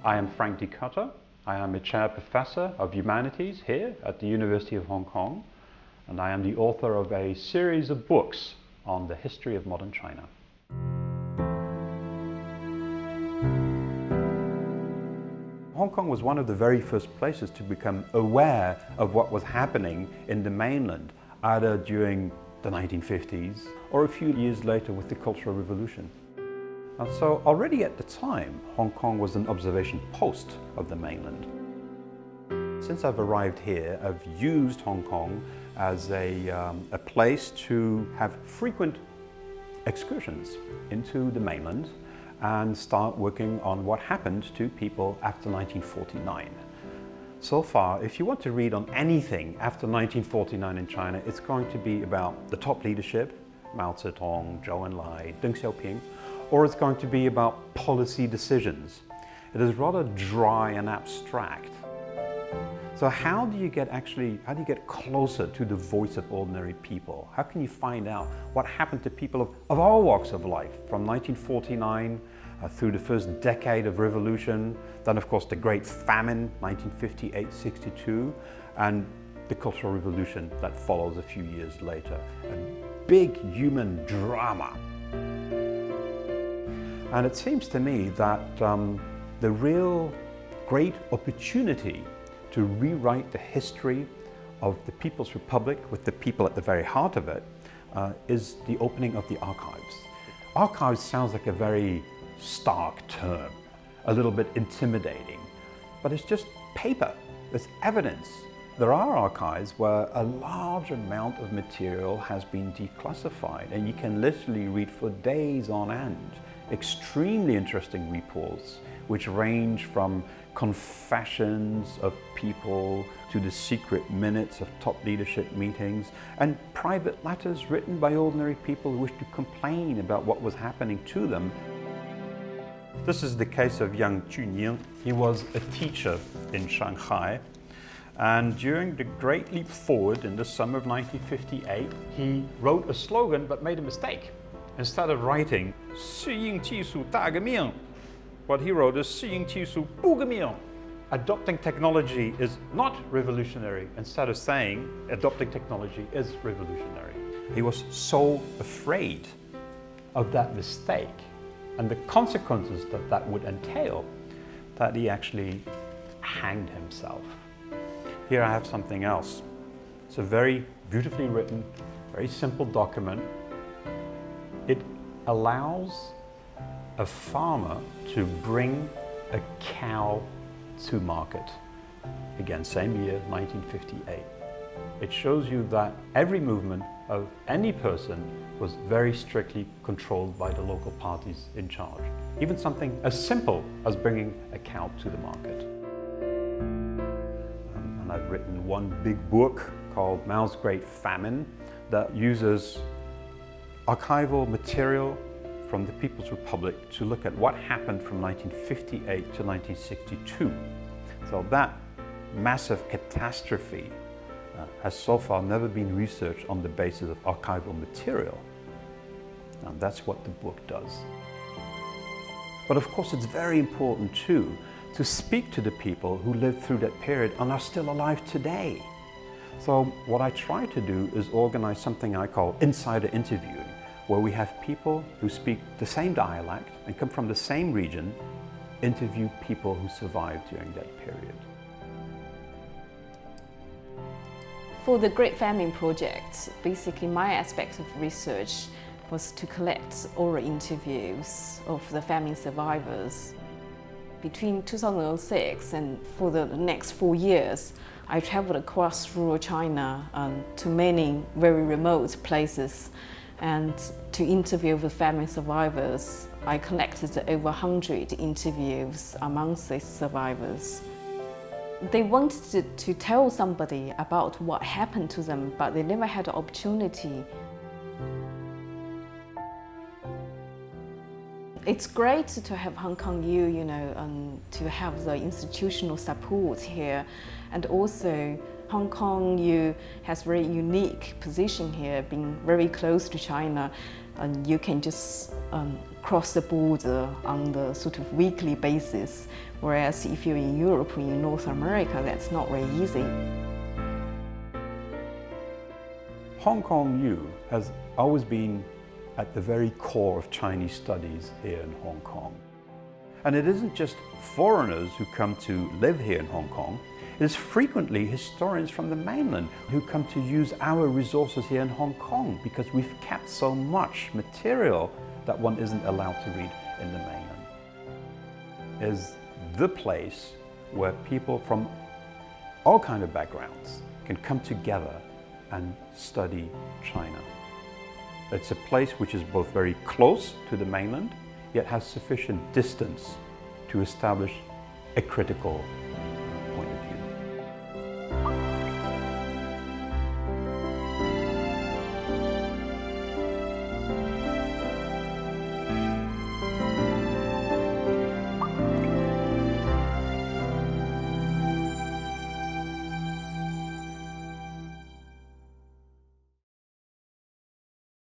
I am Frank de Cutter. I am a chair professor of humanities here at the University of Hong Kong, and I am the author of a series of books on the history of modern China. Hong Kong was one of the very first places to become aware of what was happening in the mainland, either during the 1950s or a few years later with the Cultural Revolution. And so already at the time, Hong Kong was an observation post of the mainland. Since I've arrived here, I've used Hong Kong as a place to have frequent excursions into the mainland and start working on what happened to people after 1949. So far, if you want to read on anything after 1949 in China, it's going to be about the top leadership, Mao Zedong, Zhou Enlai, Deng Xiaoping, or it's going to be about policy decisions. It is rather dry and abstract. So how do you get closer to the voice of ordinary people? How can you find out what happened to people of all walks of life, from 1949 through the first decade of revolution, then of course the Great Famine, 1958-62, and the Cultural Revolution that follows a few years later. A big human drama. And it seems to me that the real great opportunity to rewrite the history of the People's Republic with the people at the very heart of it is the opening of the archives. Archives sounds like a very stark term, a little bit intimidating, but it's just paper, it's evidence. There are archives where a large amount of material has been declassified and you can literally read for days on end extremely interesting reports which range from confessions of people to the secret minutes of top leadership meetings and private letters written by ordinary people who wish to complain about what was happening to them. This is the case of Yang Junying. He was a teacher in Shanghai, and during the Great Leap Forward in the summer of 1958, he wrote a slogan but made a mistake. Instead of writing 适应技术大革命, what he wrote is 适应技术不革命. Adopting technology is not revolutionary. Instead of saying adopting technology is revolutionary. He was so afraid of that mistake and the consequences that would entail that he actually hanged himself. Here I have something else. It's a very beautifully written, very simple document. It allows a farmer to bring a cow to market. Again, same year, 1958. It shows you that every movement of any person was very strictly controlled by the local parties in charge. Even something as simple as bringing a cow to the market. And I've written one big book called Mao's Great Famine that uses archival material from the People's Republic to look at what happened from 1958 to 1962. So that massive catastrophe has so far never been researched on the basis of archival material. And that's what the book does. But of course it's very important too to speak to the people who lived through that period and are still alive today. So what I try to do is organize something I call insider interviewing, where we have people who speak the same dialect and come from the same region, interview people who survived during that period. For the Great Famine project, basically my aspect of research was to collect oral interviews of the famine survivors. Between 2006 and for the next 4 years, I traveled across rural China to many very remote places and to interview the famine survivors. I collected over 100 interviews amongst these survivors. They wanted to tell somebody about what happened to them, but they never had the opportunity. It's great to have Hong Kong U, to have the institutional support here, and also Hong Kong U has very unique position here, being very close to China, and you can just cross the border on the sort of weekly basis, whereas if you're in Europe or in North America, that's not very easy. Hong Kong U has always been at the very core of Chinese studies here in Hong Kong. And it isn't just foreigners who come to live here in Hong Kong, it is frequently historians from the mainland who come to use our resources here in Hong Kong because we've kept so much material that one isn't allowed to read in the mainland. It is the place where people from all kinds of backgrounds can come together and study China. It's a place which is both very close to the mainland, yet has sufficient distance to establish a critical